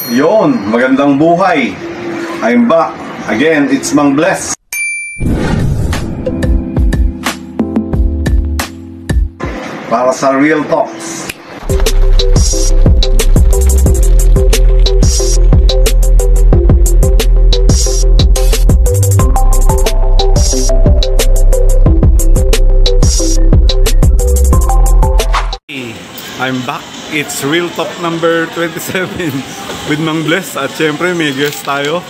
Yon, magandang buhay. I'm back. Again, it's Mang Bless. Para sa Real Talks. I'm back. It's Real Talk number 27 with Mang Bless. At syempre may guest tayo.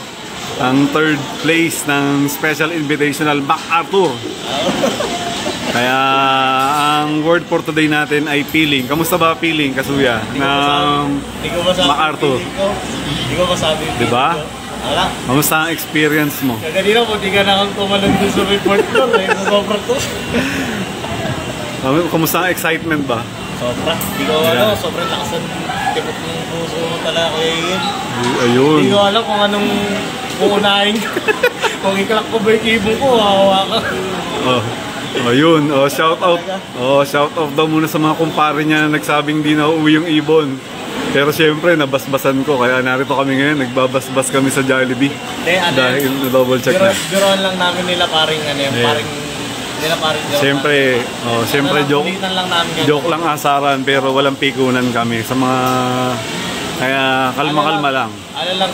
Ang third place ng Special Invitational MacArthur. Kaya ang word for today natin ay feeling. Kamusta ba feeling, Kasuya? Ng MacArthur? Hindi ko masabi. Diba? Kamusta ang experience mo? Kanina po, di ka na kang tumalon dun sa report floor. Sobrang to. Kamusta ang excitement ba? Sobra. Hindi ko sobrang lakas ang tipot ng puso mo talaga, Kuya Ian. Ayun. Hindi ko alam kung anong uunahin. Kung ikalak ko ba yung ibon ko, hawa ka. Ayun. Shout out. Shout out daw muna sa mga kumpare niya na nagsabing di na uuwi yung ibon. Pero syempre, nabasbasan ko. Kaya narito kami ngayon. Nagbabasbas kami sa Jollibee. Dahil na-double check na. Biroan lang namin nila paring Siyempre, joke lang asaran pero walang pikunan kami sa mga, kaya kalma-kalma lang. Ano lang,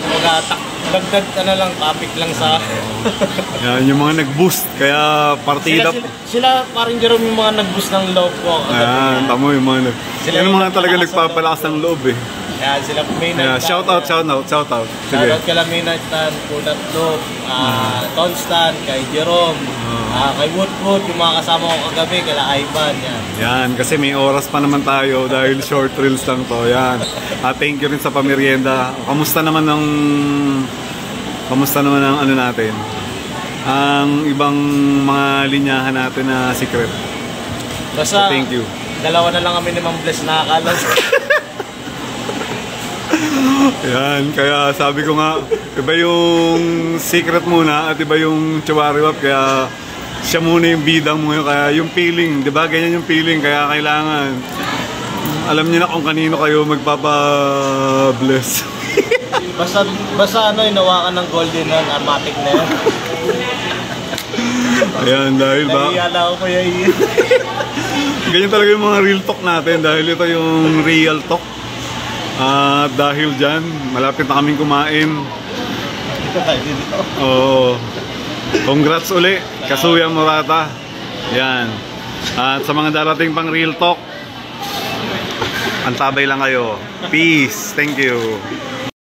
dagdag lang, topic lang sa... Yan, yung mga nag-boost, kaya partida... Sila parang Jerome yung mga nag-boost ng loob ko. Ayan, tamo yung mga talaga nagpapalakas ng loob eh. Kaya sila may shout out. Sige. Shout out kay Lamina Tan, Kulat Loob, Constant, kay Jerome, kay Wood, yung mga kasama ko kagabi, kay Ivan, yan. Yan, kasi may oras pa naman tayo dahil short reels lang to, yan. Thank you rin sa pamerienda. Kamusta naman ang ano natin? Ang ibang mga linyahan natin na secret. Basta, thank you. Dalawa na lang kami ni Mang Bless nakakalas. Yan, kaya sabi ko nga, iba yung secret muna at iba yung chawariwap, kaya siya muna yung bidang mo yun, kaya yung feeling, di ba? Ganyan yung feeling, kaya kailangan alam niyo na kung kanino kayo magpapa-bless. basta inawakan ng golden nun, armatic na yan. Ayan, dahil ba? Nagiyala ko, Kuya Ian. Ganyan talaga yung mga real talk natin, dahil ito yung real talk. Dahil dyan, malapit na kaming kumain. Congrats uli, Kasuya Morata. Yan. At sa mga darating pang real talk, antabay lang kayo. Peace. Thank you.